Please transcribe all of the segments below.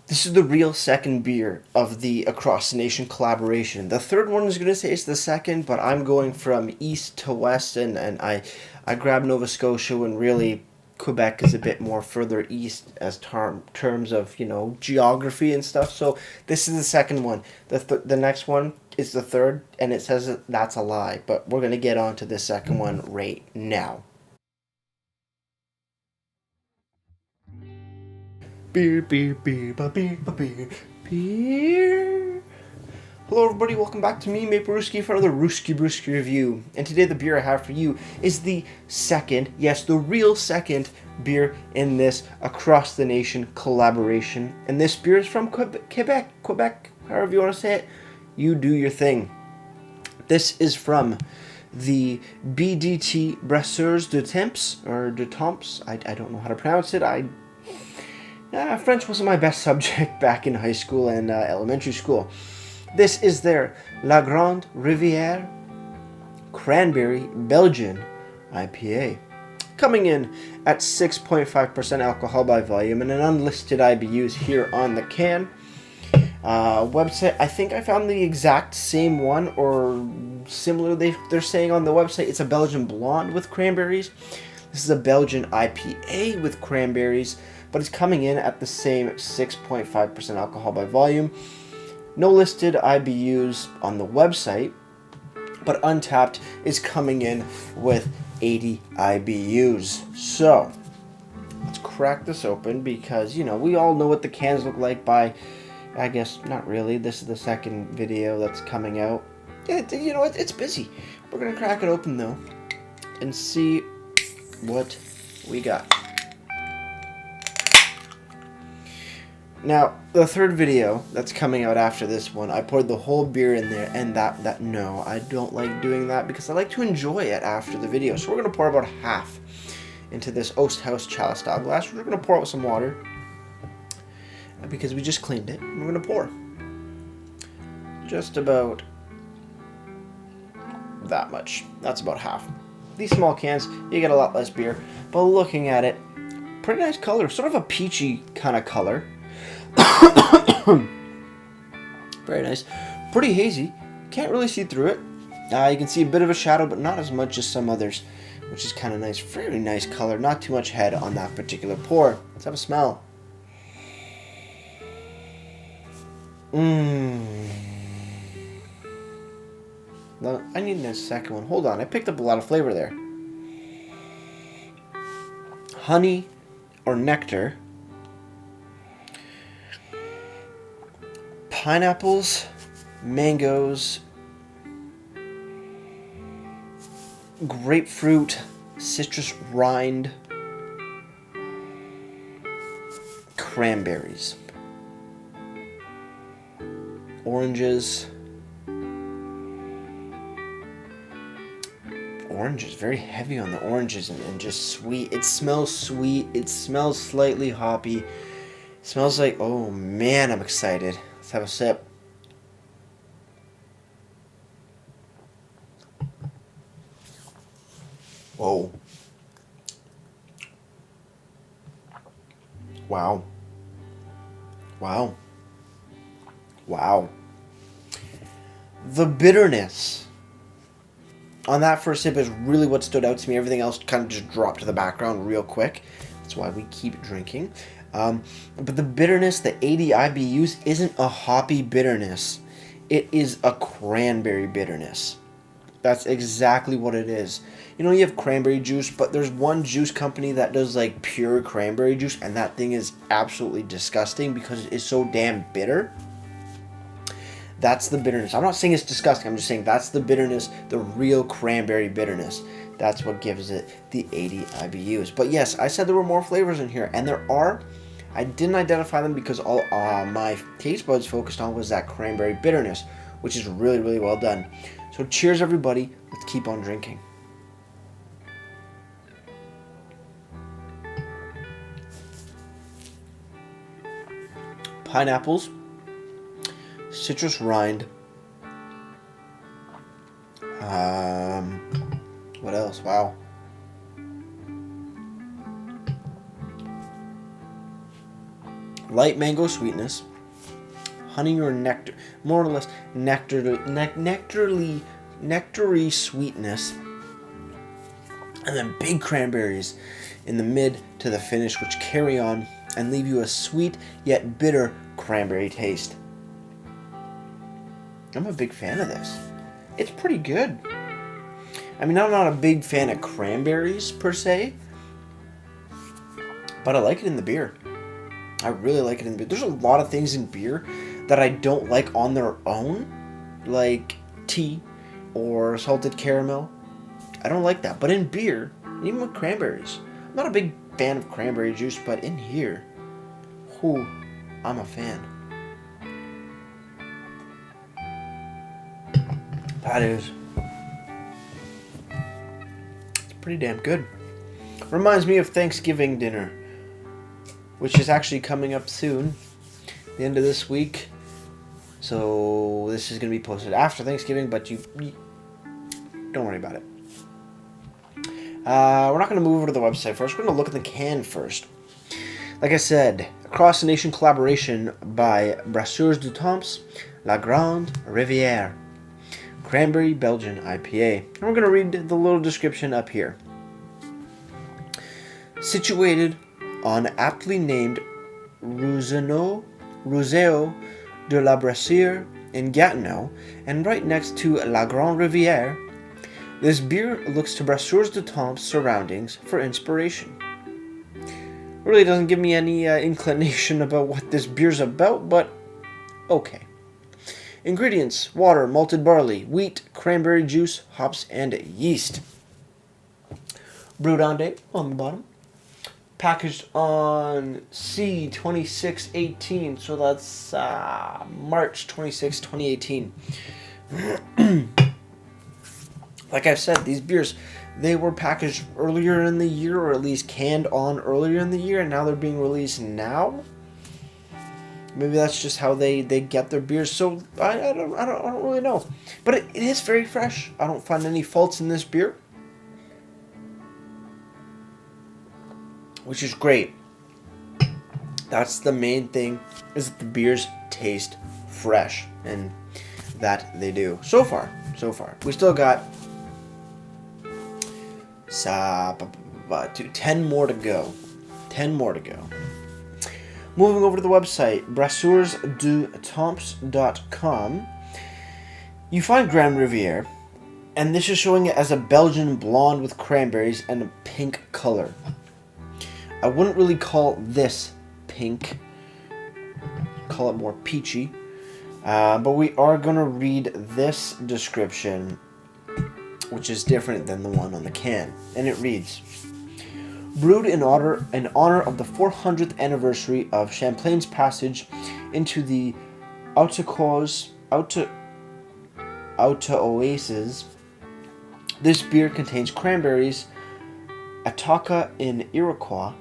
This is the real second beer of the Across the Nation collaboration. The third one is going to say it's the second, but I'm going from east to west, and I grabbed Nova Scotia when really Quebec is a bit more further east as terms of, geography and stuff. So this is the second one. The next one is the third, and it says that that's a lie, but we're going to get on to the second one right now. Beer, beer, beer, beer, beer, beer. Hello, everybody. Welcome back to me, Maple Ruski, for another Ruski Brewski review. And today, the beer I have for you is the second, yes, the real second beer in this Across the Nation collaboration. And this beer is from Quebec, however you want to say it. You do your thing. This is from the BDT Brasseurs De Temps, or De Temps. I don't know how to pronounce it. French wasn't my best subject back in high school and elementary school. This is their La Grande Riviere Cranberry Belgian IPA. Coming in at 6.5% alcohol by volume and an unlisted IBUs here on the can. Website, I think I found the exact same one or similar. They're saying on the website it's a Belgian blonde with cranberries. This is a Belgian IPA with cranberries, but it's coming in at the same 6.5% alcohol by volume. No listed IBUs on the website, but Untapped is coming in with 80 IBUs. So, let's crack this open because, we all know what the cans look like by, I guess, not really. This is the second video that's coming out. It's busy. We're going to crack it open, though, and see what we got. Now, the third video that's coming out after this one, I poured the whole beer in there, and no, I don't like doing that because I like to enjoy it after the video. So we're going to pour about half into this Osthaus chalice style glass. We're going to pour it with some water because we just cleaned it. We're going to pour just about that much. That's about half. These small cans, you get a lot less beer, but looking at it, pretty nice color, sort of a peachy kind of color. Very nice. Pretty hazy. Can't really see through it. You can see a bit of a shadow, but not as much as some others, which is kind of nice. Very nice color. Not too much head on that particular pour. Let's have a smell. No, I need a second one. Hold on. I picked up a lot of flavor there. Honey or nectar. Pineapples, mangoes, grapefruit, citrus rind, cranberries, oranges, very heavy on the oranges and just sweet. It smells sweet. It smells slightly hoppy. It smells like, oh man, I'm excited. Let's have a sip. Whoa. Wow. Wow. Wow. The bitterness on that first sip is really what stood out to me. Everything else kind of just dropped to the background real quick. That's why we keep drinking. But the bitterness, the 80 IBUs, isn't a hoppy bitterness. It is a cranberry bitterness. That's exactly what it is. You have cranberry juice, but there's one juice company that does like pure cranberry juice, and that thing is absolutely disgusting because it is so damn bitter. That's the bitterness. I'm not saying it's disgusting. I'm just saying that's the bitterness, the real cranberry bitterness. That's what gives it the 80 IBUs. But yes, I said there were more flavors in here, and there are. I didn't identify them because all my taste buds focused on was that cranberry bitterness, which is really, really well done. So cheers, everybody. Let's keep on drinking. Pineapples, citrus rind. What else? Wow. Light mango sweetness, honey or nectar, more or less nectary sweetness, and then big cranberries in the mid to the finish, which carry on and leave you a sweet yet bitter cranberry taste. I'm a big fan of this. It's pretty good. I mean, I'm not a big fan of cranberries per se, but I like it in the beer. I really like it in beer. There's a lot of things in beer that I don't like on their own, like tea or salted caramel. I don't like that. But in beer, even with cranberries, I'm not a big fan of cranberry juice, but in here, I'm a fan. That is. It's pretty damn good. Reminds me of Thanksgiving dinner, which is actually coming up soon, the end of this week. So this is going to be posted after Thanksgiving, but you don't worry about it. We're not going to move over to the website first. We're going to look at the can first. Like I said, across-the-nation collaboration by Brasseurs De Temps, La Grande Riviere, Cranberry Belgian IPA. And we're going to read the little description up here. Situated on aptly named Rousseau de la Brassure in Gatineau, and right next to La Grande Riviere, this beer looks to Brasseurs de Temps' surroundings for inspiration. Really doesn't give me any inclination about what this beer's about, but okay. Ingredients: water, malted barley, wheat, cranberry juice, hops, and yeast. Brewed on date on the bottom. Packaged on C2618, so that's March 26, 2018. Like I've said, these beers, they were packaged earlier in the year, or at least canned on earlier in the year, and now they're being released now. Maybe that's just how they get their beers. So I don't really know, but it is very fresh. I don't find any faults in this beer, which is great. That's the main thing, is that the beers taste fresh, and that they do. So far. We still got 10 more to go. Moving over to the website, brasseursdetemps.com, you find Grande Riviere, and this is showing it as a Belgian blonde with cranberries and a pink color. I wouldn't really call this pink, call it more peachy, but we are going to read this description, which is different than the one on the can, and it reads: brewed in honor of the 400th anniversary of Champlain's passage into the Outaouais, this beer contains cranberries, Ataka in Iroquois,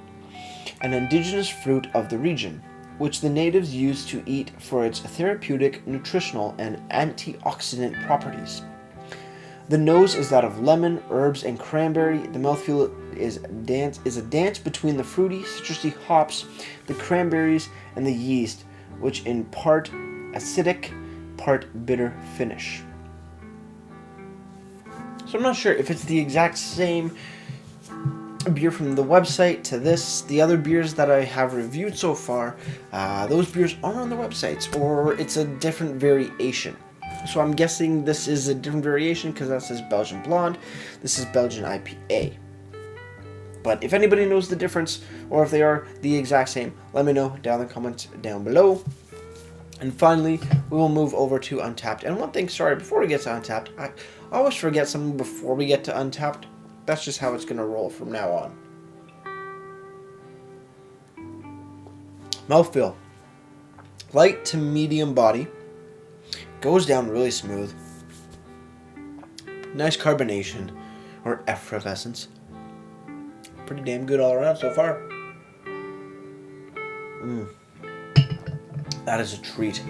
an indigenous fruit of the region, which the natives used to eat for its therapeutic, nutritional, and antioxidant properties. The nose is that of lemon, herbs, and cranberry. The mouthfeel is a dance between the fruity, citrusy hops, the cranberries, and the yeast, which in part acidic, part bitter finish. So I'm not sure if it's the exact same beer from the website to this. The other beers that I have reviewed so far, those beers aren't on the websites, or it's a different variation. So I'm guessing this is a different variation because that says Belgian Blonde. This is Belgian IPA. But if anybody knows the difference, or if they are the exact same, let me know down in the comments down below. And finally, we will move over to Untapped. And one thing, sorry, before we get to Untapped, I always forget something before we get to Untapped. That's just how it's going to roll from now on. Mouthfeel. Light to medium body. Goes down really smooth. Nice carbonation, or effervescence. Pretty damn good all around so far. That is a treat.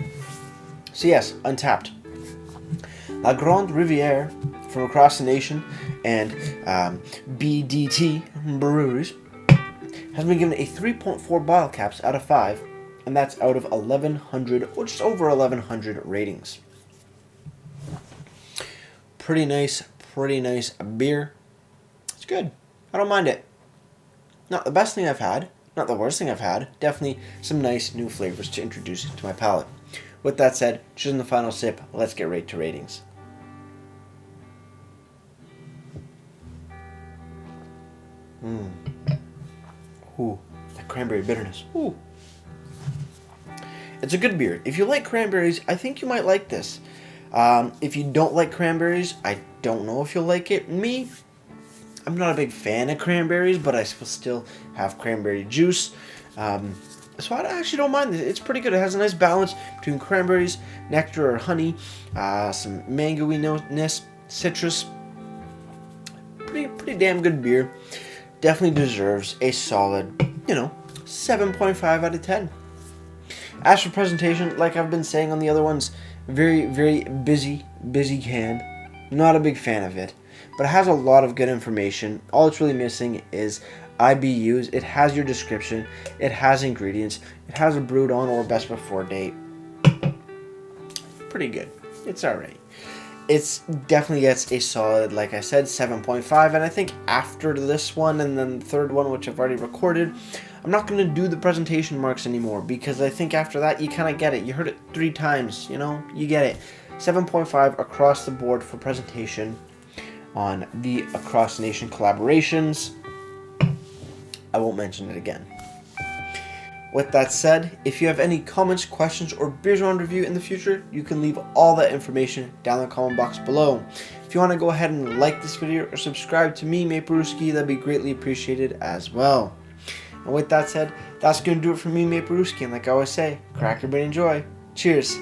So yes, Untapped. La Grande Riviere from across the nation and BDT Breweries has been given a 3.4 bottle caps out of 5 and that's out of 1,100, or just over 1,100 ratings. Pretty nice beer. It's good. I don't mind it. Not the best thing I've had, not the worst thing I've had. Definitely some nice new flavors to introduce to my palate. With that said, choosing the final sip, let's get right to ratings. Ooh, that cranberry bitterness. Ooh. It's a good beer. If you like cranberries, I think you might like this. If you don't like cranberries, I don't know if you'll like it. Me, I'm not a big fan of cranberries, but I will still have cranberry juice. So I actually don't mind it. It's pretty good. It has a nice balance between cranberries, nectar or honey, some mangoiness, citrus. Pretty damn good beer. Definitely deserves a solid, 7.5 out of 10. As for presentation, like I've been saying on the other ones, very, very busy can. Not a big fan of it, but it has a lot of good information. All it's really missing is IBUs. It has your description. It has ingredients. It has a brewed on or best before date. Pretty good. It's alright. It's definitely gets a solid, like I said, 7.5, and I think after this one and then the third one, which I've already recorded, I'm not going to do the presentation marks anymore, because I think after that you kind of get it. You heard it 3 times, you get it. 7.5 across the board for presentation on the Across the Nation collaborations. I won't mention it again. With that said, if you have any comments, questions, or beers on review in the future, you can leave all that information down in the comment box below. If you want to go ahead and like this video or subscribe to me, Maperuski, that'd be greatly appreciated as well. And with that said, that's going to do it for me, Maperuski, and like I always say, crack your brain, enjoy. Cheers.